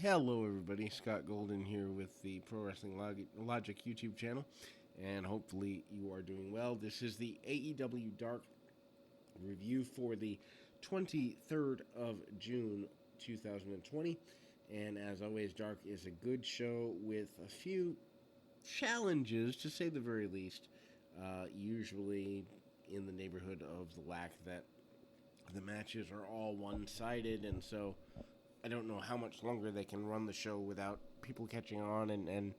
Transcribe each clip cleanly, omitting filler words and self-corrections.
Hello, everybody. Scott Golden here with the Pro Wrestling Logic YouTube channel, and hopefully you are doing well. This is the AEW Dark review for the 23rd of June 2020. And as always, Dark is a good show with a few challenges, to say the very least, usually in the neighborhood of the lack that the matches are all one sided, and so I don't know how much longer they can run the show without people catching on and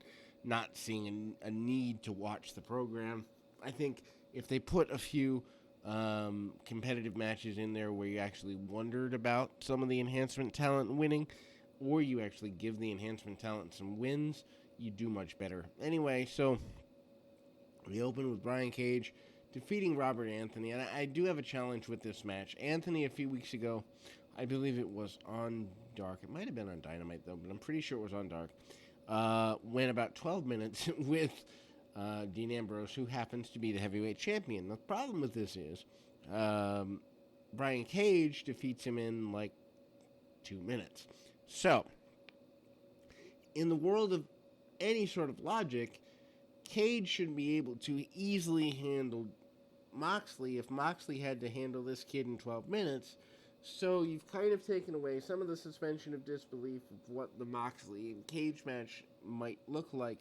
not seeing a need to watch the program. I think if they put a few competitive matches in there where you actually wondered about some of the enhancement talent winning, or you actually give the enhancement talent some wins, you do much better. Anyway, so we open with Brian Cage defeating Robert Anthony, and I do have a challenge with this match. Anthony, a few weeks ago, I believe it was on Dark. It might have been on Dynamite, though, but I'm pretty sure it was on Dark. Went about 12 minutes with Dean Ambrose, who happens to be the heavyweight champion. The problem with this is Brian Cage defeats him in like 2 minutes. So, in the world of any sort of logic, Cage should be able to easily handle Moxley if Moxley had to handle this kid in 12 minutes. So you've kind of taken away some of the suspension of disbelief of what the Moxley and Cage match might look like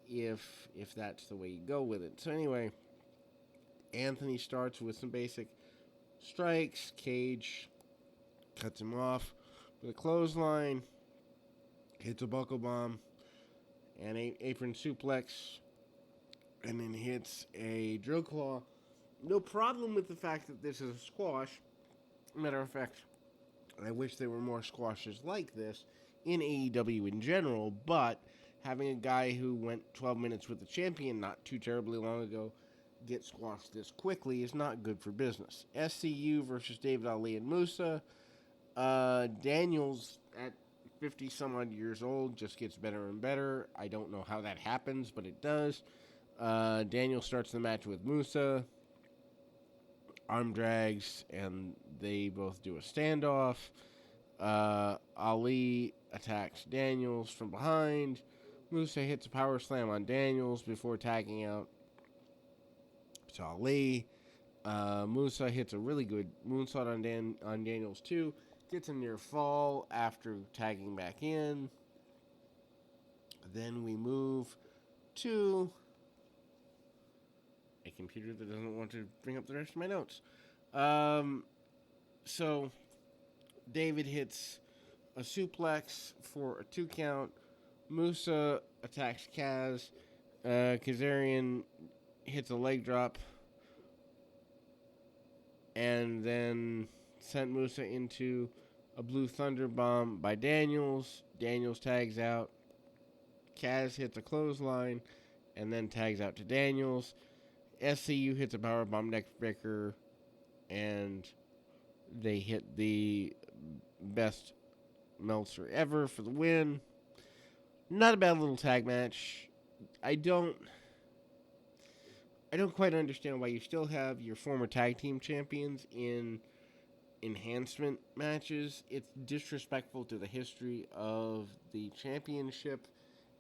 if that's the way you go with it. So anyway, Anthony starts with some basic strikes. Cage cuts him off with a clothesline, hits a buckle bomb, and apron suplex, and then hits a drill claw. No problem with the fact that this is a squash. Matter of fact, I wish there were more squashes like this in AEW in general, but having a guy who went 12 minutes with the champion not too terribly long ago get squashed this quickly is not good for business. SCU versus David Ali and Musa. Daniels, at 50 some odd years old, just gets better and better. I don't know how that happens, but it does. Daniel starts the match with Musa. Arm drags, and they both do a standoff. Ali attacks Daniels from behind. Musa hits a power slam on Daniels before tagging out to Ali. Musa hits a really good moonsault on Daniels too. Gets a near fall after tagging back in. Then we move to a computer that doesn't want to bring up the rest of my notes. So David hits a suplex for a 2 count. Musa attacks Kaz. Kazarian hits a leg drop and then sent Musa into a Blue Thunder Bomb by Daniels. Daniels tags out. Kaz hits a clothesline and then tags out to Daniels. SCU hits a powerbomb neckbreaker, and they hit the best Meltzer ever for the win. Not a bad little tag match. I don't quite understand why you still have your former tag team champions in enhancement matches. It's disrespectful to the history of the championship.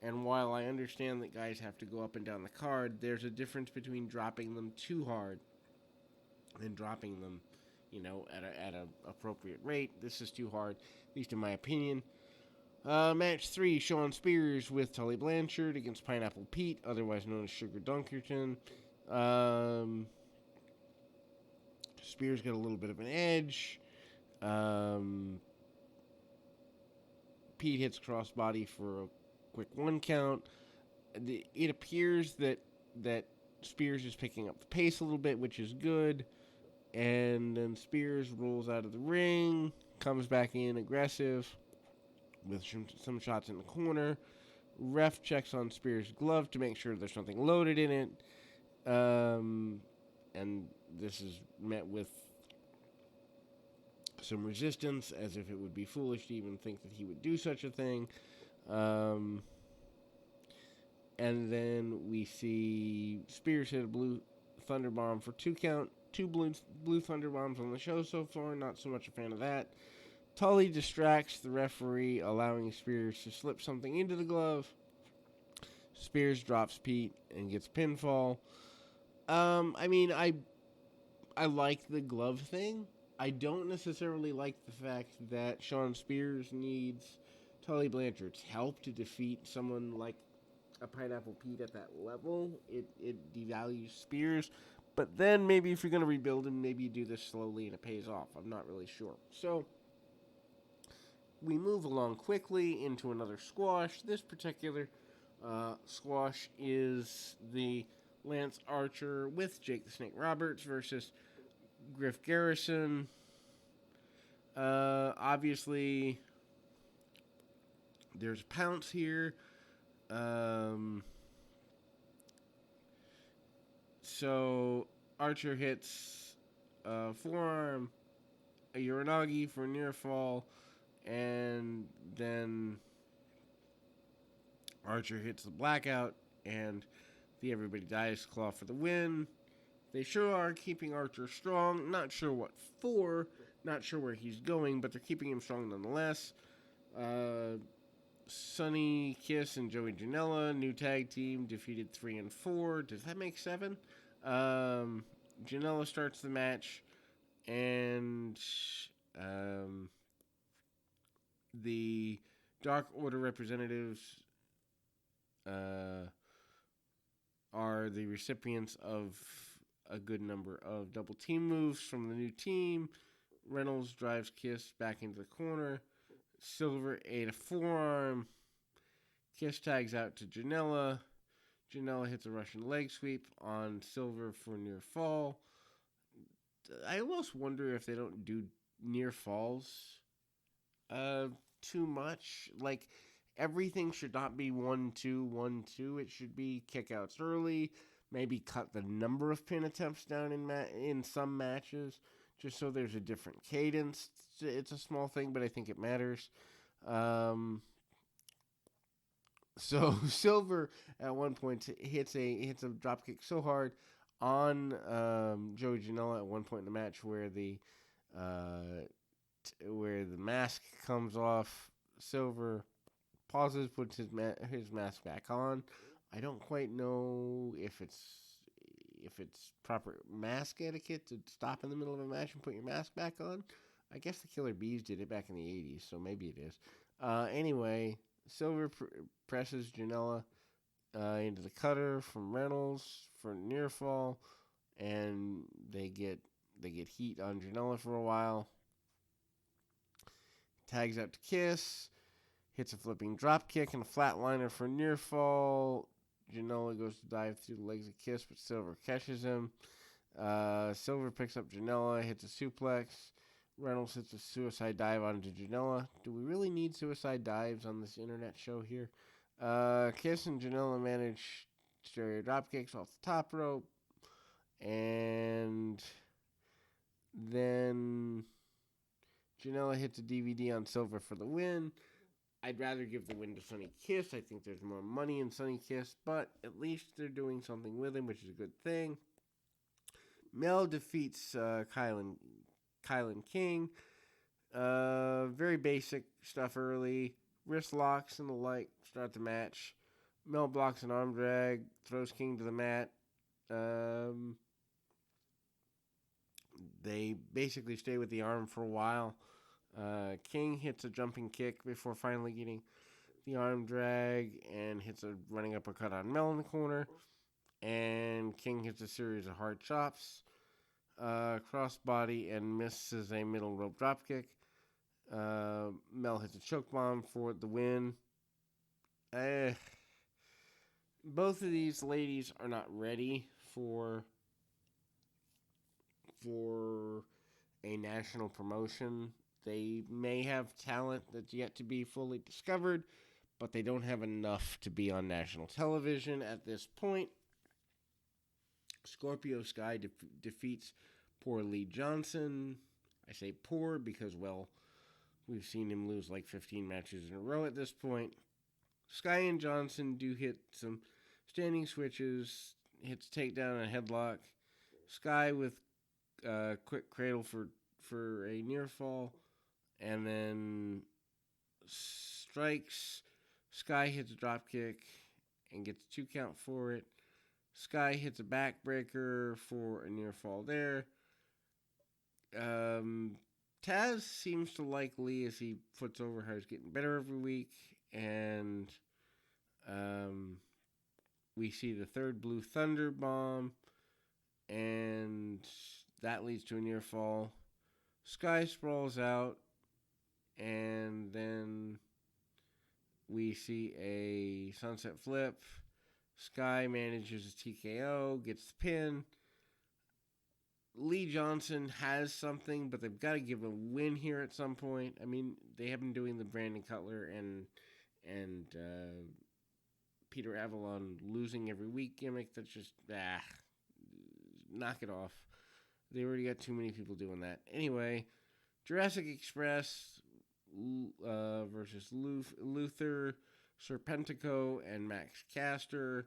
And while I understand that guys have to go up and down the card, there's a difference between dropping them too hard and dropping them, at a appropriate rate. This is too hard, at least in my opinion. Match 3, Shawn Spears with Tully Blanchard against Pineapple Pete, otherwise known as Sugar Dunkerton. Spears got a little bit of an edge. Pete hits crossbody for a quick 1 count. It appears that Spears is picking up the pace a little bit, which is good. And then Spears rolls out of the ring, comes back in aggressive with some shots in the corner. Ref checks on Spears' glove to make sure there's nothing loaded in it. And this is met with some resistance, as if it would be foolish to even think that he would do such a thing. And then we see Spears hit a Blue Thunder Bomb for 2 count. 2 blue Thunder Bombs on the show so far. Not so much a fan of that. Tully distracts the referee, allowing Spears to slip something into the glove. Spears drops Pete and gets pinfall. I like the glove thing. I don't necessarily like the fact that Shawn Spears needs Tully Blanchard's help to defeat someone like a Pineapple Pete at that level. It devalues Spears. But then maybe if you're going to rebuild him, maybe you do this slowly and it pays off. I'm not really sure. So we move along quickly into another squash. This particular squash is the Lance Archer with Jake the Snake Roberts versus Griff Garrison. Obviously, there's Pounce here. So Archer hits a forearm, a Uranagi for near fall, and then Archer hits the blackout and the Everybody Dies Claw for the win. They sure are keeping Archer strong. Not sure what for, not sure where he's going, but they're keeping him strong nonetheless. Sonny Kiss and Joey Janela, new tag team, defeated 3 and 4. Does that make 7? Janela starts the match, and the Dark Order representatives are the recipients of a good number of double team moves from the new team. Reynolds drives Kiss back into the corner. Silver ate a forearm. Kiss tags out to Janela. Janela hits a Russian leg sweep on Silver for near fall. I almost wonder if they don't do near falls too much. Like, everything should not be 1-2, 1-2. It should be kickouts early. Maybe cut the number of pin attempts down in some matches, just so there's a different cadence. It's a small thing, but I think it matters. So Silver at one point hits a dropkick so hard on Joey Janela at one point in the match where the mask comes off. Silver pauses, puts his mask back on. I don't quite know if it's proper mask etiquette to stop in the middle of a match and put your mask back on. I guess the Killer Bees did it back in the 80s, so maybe it is. Anyway, Silver presses Janela into the cutter from Reynolds for near fall, and they get heat on Janela for a while. Tags out to Kiss, hits a flipping drop kick and a flatliner for near fall. Janela goes to dive through the legs of Kiss, but Silver catches him. Silver picks up Janela, hits a suplex. Reynolds hits a suicide dive onto Janela. Do we really need suicide dives on this internet show here? Kiss and Janela manage stereo dropkicks off the top rope. And then Janela hits a DVD on Silver for the win. I'd rather give the win to Sonny Kiss. I think there's more money in Sonny Kiss, but at least they're doing something with him, which is a good thing. Mel defeats Kylan King. Very basic stuff early. Wrist locks and the like start the match. Mel blocks an arm drag, throws King to the mat. They basically stay with the arm for a while. King hits a jumping kick before finally getting the arm drag and hits a running uppercut on Mel in the corner. And King hits a series of hard chops. Crossbody and misses a middle rope dropkick. Mel hits a choke bomb for the win. Both of these ladies are not ready for a national promotion. They may have talent that's yet to be fully discovered, but they don't have enough to be on national television at this point. Scorpio Sky defeats poor Lee Johnson. I say poor because, well, we've seen him lose like 15 matches in a row at this point. Sky and Johnson do hit some standing switches, hits takedown and headlock. Sky with quick cradle for a near fall. and then strikes. Sky hits a drop kick and gets a 2 count for it. Sky hits a backbreaker for a near fall there. Taz seems to like Lee as he puts over how he's getting better every week, and we see the third Blue Thunder bomb, and that leads to a near fall. Sky sprawls out, and then we see a sunset flip. Sky manages a TKO, gets the pin. Lee Johnson has something, but they've got to give a win here at some point. I mean, they have been doing the Brandon Cutler and Peter Avalon losing every week gimmick. That's just knock it off. They already got too many people doing that. Anyway, Jurassic Express versus Luther, Serpentico, and Max Caster.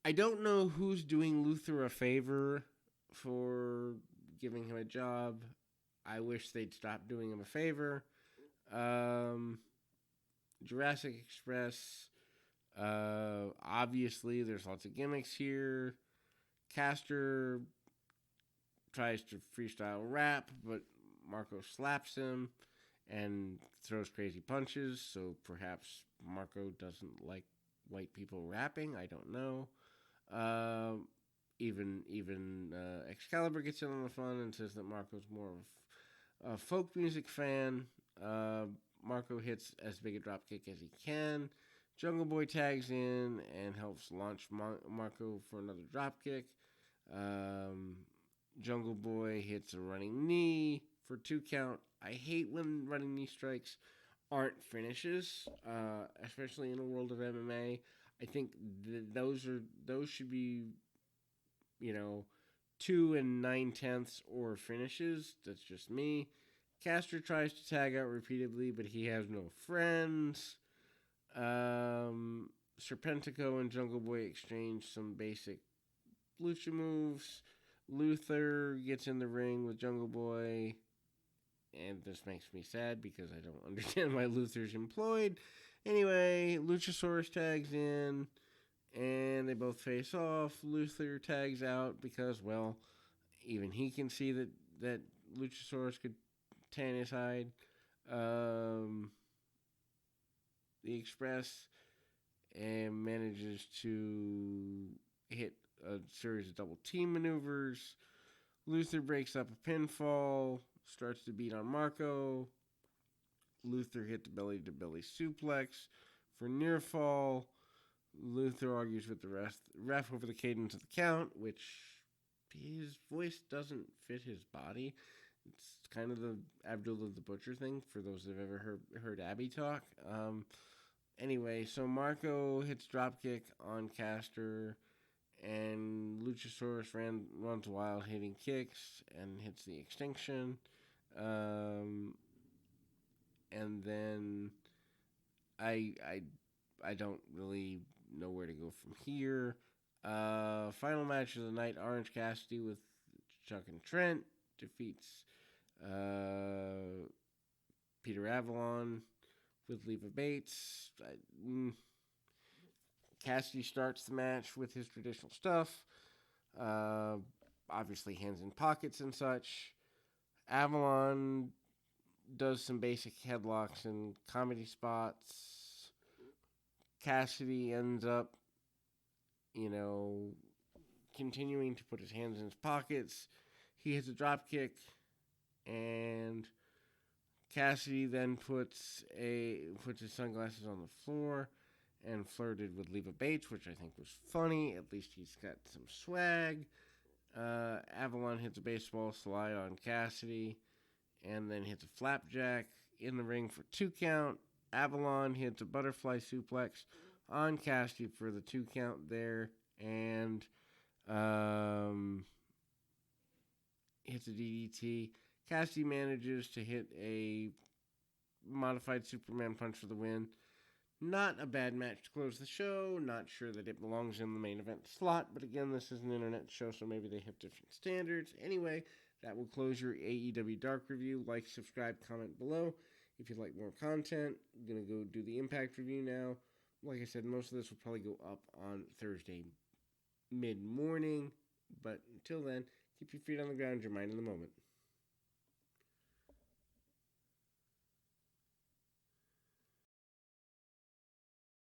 I don't know who's doing Luther a favor for giving him a job. I wish they'd stop doing him a favor. Jurassic Express, obviously there's lots of gimmicks here. Caster tries to freestyle rap, but Marco slaps him and throws crazy punches, so perhaps Marco doesn't like white people rapping. I don't know. Even Excalibur gets in on the fun and says that Marco's more of a folk music fan. Marco hits as big a dropkick as he can. Jungle Boy tags in and helps launch Marco for another dropkick. Jungle Boy hits a running knee for 2 count. I hate when running knee strikes aren't finishes, especially in a world of MMA. I think those should be, 2 9/10 or finishes. That's just me. Caster tries to tag out repeatedly, but he has no friends. Serpentico and Jungle Boy exchange some basic lucha moves. Luther gets in the ring with Jungle Boy, and this makes me sad because I don't understand why Luther's employed. Anyway, Luchasaurus tags in, and they both face off. Luther tags out because, well, even he can see that Luchasaurus could tan his hide. The Express manages to hit a series of double team maneuvers. Luther breaks up a pinfall, starts to beat on Marco. Luther hit the belly-to-belly suplex for near fall. Luther argues with the ref over the cadence of the count, which his voice doesn't fit his body. It's kind of the Abdullah the Butcher thing, for those that have ever heard Abby talk. Anyway, so Marco hits dropkick on Caster, and Luchasaurus runs wild, hitting kicks, and hits the extinction. And then I don't really know where to go from here. Final match of the night, Orange Cassidy with Chuck and Trent defeats Peter Avalon with Leva Bates. Cassidy starts the match with his traditional stuff. Obviously hands in pockets and such. Avalon does some basic headlocks and comedy spots. Cassidy ends up, continuing to put his hands in his pockets. He hits a drop kick, and Cassidy then puts his sunglasses on the floor and flirted with Leva Bates, which I think was funny. At least he's got some swag. Avalon hits a baseball slide on Cassidy and then hits a flapjack in the ring for 2 count. Avalon hits a butterfly suplex on Cassidy for the 2 count there, and hits a DDT. Cassidy manages to hit a modified Superman punch for the win. Not a bad match to close the show. Not sure that it belongs in the main event slot, but again, this is an internet show, so maybe they have different standards. Anyway, That will close your AEW Dark review. Like, subscribe, comment below. If you'd like more content, I'm going to go do the Impact review now. Like I said, most of this will probably go up on Thursday mid-morning. But until then, keep your feet on the ground, your mind in the moment.